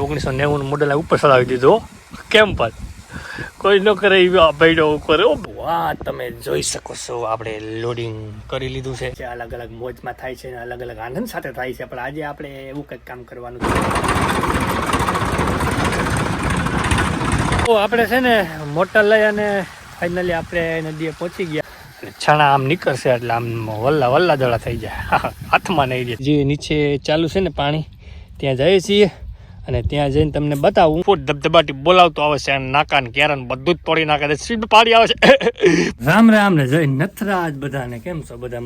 1990 model ઉપર ચલાવી દીધો કેમ પણ કોઈ ન કરે ભાઈડો કરે. વાહ, તમે જોઈ શકો છો આપણે લોડિંગ કરી લીધું છે. અલગ અલગ મોજમાં થાય છે, અલગ અલગ આનંદ સાથે થાય છે. પણ આજે આપણે એવું કંઈક કામ કરવાનું છે. તો આપણે છે ને મોટર લઈ અને ફાઇનલી આપણે નદીએ પહોંચી ગયા. છાણા આમ નીકળશે એટલે આમ વલ્લા દડા થઈ જાય, હાથમાં નહીં રહે. જે નીચે ચાલુ છે ને પાણી, ત્યાં જઈએ છીએ અને ત્યાં જઈને તમને બતાવું. ફૂટ ધબધબાટી બોલાવતો આવે છે, નાકા ને ક્યારા બધું જ તોડી નાખે છે, સીધ પાડી આવે છે. રામ રામ ને જય નથરાજ બધાને. કેમ છો બધા?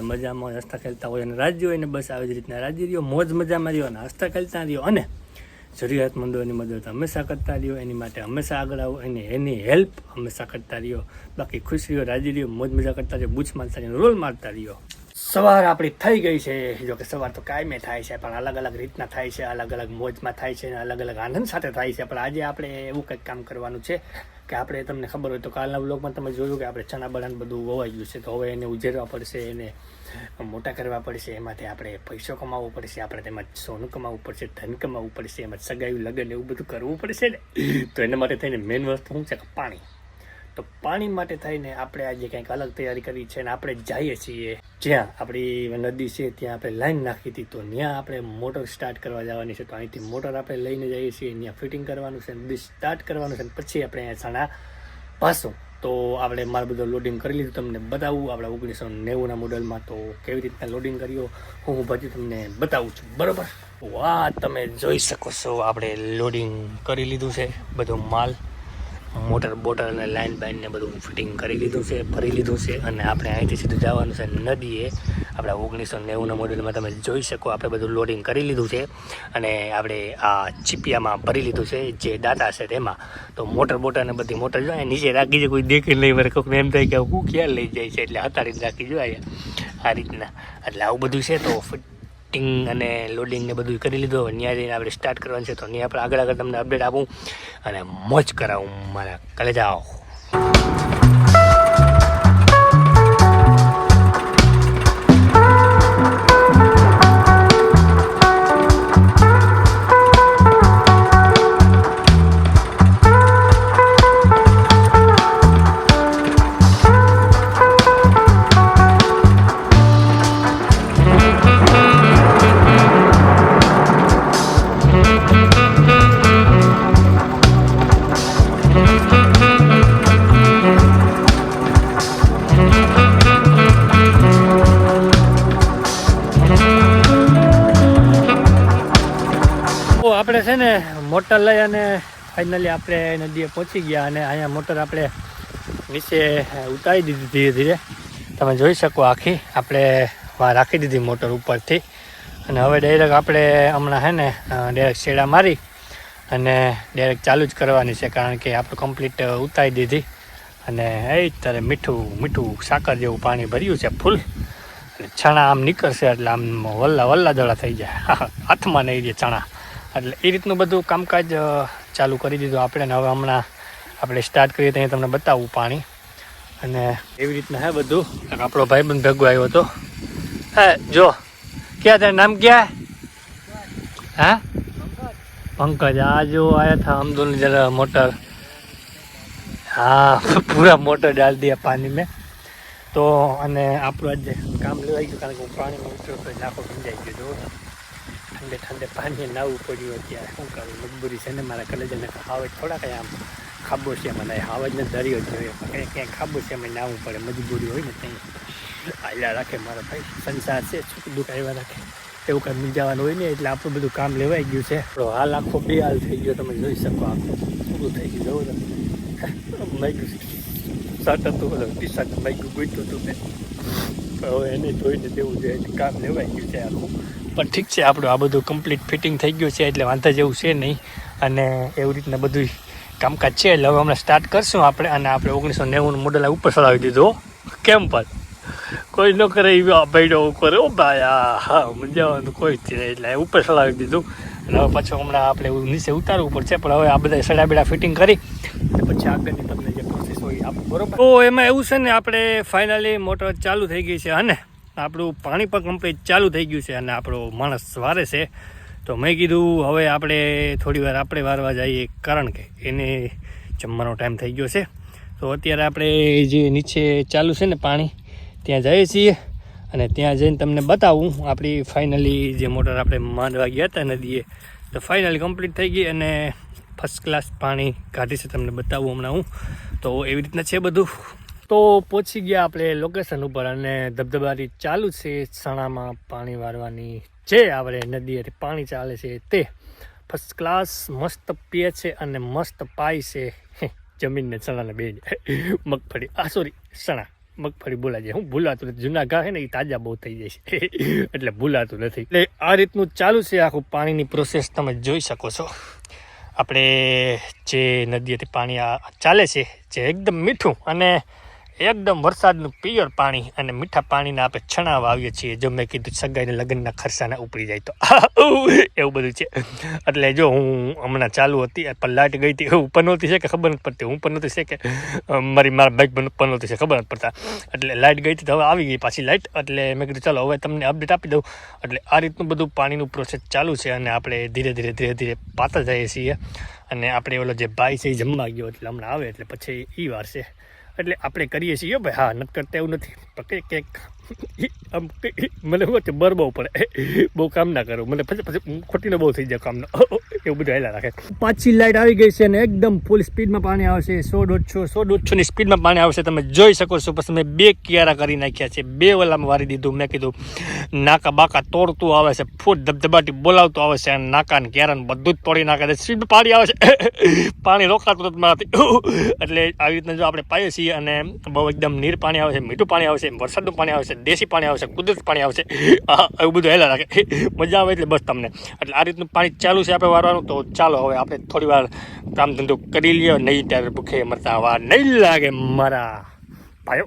મજામાં હસતા ખેલતા હોય અને રાજ્ય હોય ને બસ આવી જ રીતના રાજ્ય રહ્યો, મોજ મજામાં રહ્યો અને હસતા ખેલતા રહ્યો અને જરૂરિયાતમંદોની મદદ હંમેશા કરતા રહ્યો. એની માટે હંમેશા આગળ આવો અને એની હેલ્પ હંમેશા કરતા રહ્યો. બાકી ખુશ રહ્યો, રાજી રહ્યો, મોજ મજા કરતા રહ્યો, બૂચ મારતા રહ્યો, રોલ મારતા રહ્યો. સવાર આપણી થઈ ગઈ છે. જો કે સવાર તો કાયમે થાય છે, પણ અલગ અલગ રીતના થાય છે, અલગ અલગ મોજમાં થાય છે અને અલગ અલગ આનંદ સાથે થાય છે. પણ આજે આપણે એવું કંઈક કામ કરવાનું છે કે આપણે, તમને ખબર હોય તો કાલના વ્લોગમાં તમે જોયું કે આપણે ચણા બળાને બધું વવાઈ ગયું છે. તો હવે એને ઉજેરવા પડશે, એને મોટા કરવા પડશે. એમાંથી આપણે પૈસો કમાવવો પડશે, આપણે તેમાં સોનું કમાવવું પડશે, ધન કમાવવું પડશે, એમાં સગાયું લગ્ન એવું બધું કરવું પડશે ને. તો એના માટે થઈને મેઇન વસ્તુ શું છે કે પાણી. તો પાણી માટે થઈને આપણે આજે કંઈક અલગ તૈયારી કરી છે અને આપણે જઈએ છીએ જ્યાં આપણી નદી છે, ત્યાં આપણે લાઈન નાખી હતી. તો ત્યાં આપણે મોટર સ્ટાર્ટ કરવા જવાની છે. તો અહીંથી મોટર આપણે લઈને જઈએ છીએ, ત્યાં ફિટિંગ કરવાનું છે, નદી સ્ટાર્ટ કરવાનું છે અને પછી આપણે અહીંયા છાણા પાછું. તો આપણે મારું બધું લોડિંગ કરી લીધું, તમને બતાવું આપણા 1990ના મોડલમાં. તો કેવી રીતના લોડિંગ કર્યો હું પછી તમને બતાવું છું, બરાબર? વાહ, તમે જોઈ શકો છો આપણે લોડિંગ કરી લીધું છે, બધો માલ મોટર બોટર અને લાઇન બાઇન ને બધું ફિટિંગ કરી લીધું છે, ભરી લીધું છે. અને આપણે અહીંથી સીધું જવાનું છે નદીએ. આપણા 1990ના મોડલમાં તમે જોઈ શકો આપણે બધું લોડિંગ કરી લીધું છે અને આપણે આ ચીપિયામાં ભરી લીધું છે, જે ડાટા છે તેમાં. તો મોટર બોટર ને બધી મોટર જોઈએ નીચે રાખી છે, કોઈ દેખી નહીં વરે કોઈને એમ થાય કે હું ક્યાં લઈ જાય છે, એટલે હતાડીને રાખી જોઈએ આ રીતના. એટલે આવું બધું છે. તો ફિટિંગ અને લોડિંગ ને બધું કરી લીધું. હવે ત્યાં જઈને આપણે સ્ટાર્ટ કરવાનું છે. તો ત્યાં આપણે આગળ તમને અપડેટ આપું અને મોજ કરાવું મારા કલેજાઓ. આપણે છે ને મોટર લઈ અને ફાઇનલી આપણે નદીએ પહોંચી ગયા અને અહીંયા મોટર આપણે નીચે ઉતારી દીધી ધીરે ધીરે. તમે જોઈ શકો આખી આપણે રાખી દીધી મોટર ઉપરથી. અને હવે ડાયરેક્ટ આપણે હમણાં છે ને ડાયરેક્ટ શેડા મારી અને ડાયરેક્ટ ચાલુ જ કરવાની છે, કારણ કે આપણે કમ્પ્લીટ ઉતારી દીધી. અને એ ત્યારે મીઠું સાકર જેવું પાણી ભર્યું છે ફૂલ. અને છાણા આમ નીકળશે એટલે આમ વલ્લા દડા થઈ જાય, હાથમાં નહીં રહે ચણા. એટલે એ રીતનું બધું કામકાજ ચાલુ કરી દીધું આપણે. ને હવે હમણાં આપણે સ્ટાર્ટ કરીએ ત્યાં તમને બતાવું પાણી. અને એવી રીતના હે બધું. આપણો ભાઈબંધ ભેગો આવ્યો હતો. હે જો, ક્યાં તારું નામ ક્યાં? હા, પંકજ. આ જો આયા था हम दोनों जरा मोटर, हाँ पूरा मोटर डाल दिया पानी में. તો અને આપણું આજે કામ લેવાઈ ગયું, કારણ કે હું પાણીમાં ઉતર્યો તો નાખો ભીંજાઈ ગયો. જો ઠંડે પાણીએ નાવું પડ્યું. અત્યારે શું કરું, મજબૂરી છે ને મારા કલેજાને. હાવજ થોડા કંઈ આમ ખાબો છે મને, હાવજને દરિયો જ જોઈએ, પણ ક્યાંય ખાબો છે અમે નાવું પડે, મજબૂરી હોય ને ત્યાં આયલા રાખે મારો ભાઈ. સંસાર છે, સુખ દુઃખ આવ્યા રાખે, એવું કાંઈ મિજાવાનું હોય ને. એટલે આપણું બધું કામ લેવાઈ ગયું છે. હાલ આખો બે હાલ થઈ ગયો, તમે જોઈ શકો. આખું પૂરું થઈ ગયું. જવું માગ્યું શર્ટ હતું, બધું ટી શર્ટ માગ્યું ગોઈતું હતું મેં. હવે એને જોઈને દેવું જોઈએ, કામ લેવાઈ ગયું છે આખું. પણ ઠીક છે, આપણું આ બધું કમ્પ્લીટ ફિટિંગ થઈ ગયું છે, એટલે વાંધા જેવું છે નહીં. અને એવી રીતના બધું કામકાજ છે. એટલે હવે હમણાં સ્ટાર્ટ કરશું આપણે. અને આપણે 1990 મોડલ ઉપર ચલાવી દીધો કેમ પણ કોઈ ન કરે ભાઈડો કરે ભાઈ. હા, મજા કોઈ જ નહીં, એટલે ઉપર ચલાવી દીધું. અને હવે પાછું હમણાં આપણે નીચે ઉતારવું પડશે. પણ હવે આ બધા સડા બેડા ફિટિંગ કરી પછી આગળની તમને જે પ્રોસેસ હોય આપણે, બરોબર? તો એમાં એવું છે ને, આપણે ફાઇનલી મોટર ચાલુ થઈ ગઈ છે અને આપણું પાણી પણ કમ્પ્લીટ ચાલુ થઈ ગયું છે. અને આપણો માણસ વારે છે. તો મેં કીધું હવે આપણે થોડી વાર આપણે વારવા જઈએ, કારણ કે એને જમવાનો ટાઈમ થઈ ગયો છે. તો અત્યારે આપણે જે નીચે ચાલુ છે ને પાણી, ત્યાં જઈએ છીએ અને ત્યાં જઈને તમને બતાવું આપણી ફાઇનલી જે મોટર આપણે માંડવા ગયા હતા નદીએ, તો ફાઇનલી કમ્પ્લીટ થઈ ગઈ અને ફર્સ્ટ ક્લાસ પાણી કાઢી છે. તમને બતાવું હમણાં હું. તો એવી રીતના છે બધું. તો પહોંચી ગયા આપણે લોકેશન ઉપર અને ધબધબાટી ચાલુ છે. ચણામાં પાણી વારવાની જે આપણે નદીએથી પાણી ચાલે છે તે ફર્સ્ટ ક્લાસ મસ્ત પીએ છે અને મસ્ત પાય છે. જમીનને ચણાને બે મગફળી, સોરી ચણા, મગફળી બોલાય જાય. હું ભૂલાતું નથી, જૂના ઘા છે ને એ તાજા બહુ થઈ જાય છે એટલે ભૂલાતું નથી. એટલે આ રીતનું ચાલુ છે આખું પાણીની પ્રોસેસ, તમે જોઈ શકો છો. આપણે જે નદીએથી પાણી ચાલે છે, જે એકદમ મીઠું અને એકદમ વરસાદનું પિયર પાણી અને મીઠા પાણીના આપણે છણા વાવીએ છીએ. જો મેં કીધું સગાઈને લગ્નના ખર્ચાના ઉપડી જાય તો એવું બધું છે. એટલે જો હું હમણાં ચાલુ હતી પણ લાઇટ ગઈ હતી, ઉપર નહોતી છે કે ખબર નથી પડતી, હું પણ નહોતી છે કે મારા બાઇક પર નહોતી છે ખબર નથી પડતા. એટલે લાઇટ ગઈ હતી તો હવે આવી ગઈ પાછી લાઇટ. એટલે મેં કીધું ચાલો હવે તમને અપડેટ આપી દઉં. એટલે આ રીતનું બધું પાણીનું પ્રોસેસ ચાલુ છે અને આપણે ધીરે ધીરે પાતા જઈએ છીએ. અને આપણે ઓલો જે ભાઈ છે એ જમવા ગયો, એટલે હમણાં આવે એટલે પછી એ વાર છે. એટલે આપણે કરીએ છીએ ભાઈ. હા, નથી કરતા એવું નથી, પણ કંઈક આમ મને શું છે બર બહુ પડે, બહુ કામ ના કરું, મને પછી ખોટીને બહુ થઈ જાય કામનો, એવું બધું હેલા રાખે. પાછી લાઇટ આવી ગઈ છે અને એકદમ ફૂલ સ્પીડમાં પાણી આવશે. 100-150 સ્પીડમાં પાણી આવશે. તમે જોઈ શકો છો. પછી મેં 2 કિયારા કરી નાખ્યા છે, 2 ઓલામાં વારી દીધું. મેં કીધું નાકા બાકા તોડતું આવે છે, ફૂટ ધબધબાટી બોલાવતું આવે છે, અને નાકા ને ક્યારા બધું જ તોડી નાખે છે. સ્પીડમાં પાણી આવે છે, પાણી રોકાતું નથી મારાથી. એટલે આવી રીતના જો આપણે પાઈએ છીએ અને બહુ એકદમ નીર પાણી આવે છે, મીઠું પાણી આવે છે, વરસાદનું પાણી આવે છે, દેશી પાણી આવશે, કુદરતી પાણી આવશે. એવું બધું હેલા રાખે, મજા આવે એટલે બસ તમને. એટલે આ રીતનું પાણી ચાલુ છે આપણે વારવાનું. તો ચાલો હવે આપણે થોડી વાર કામ ધંધો કરી લઈએ. નહીં ત્યારે ભૂખે મરતા વાર નહીં લાગે મારા ભાઈઓ.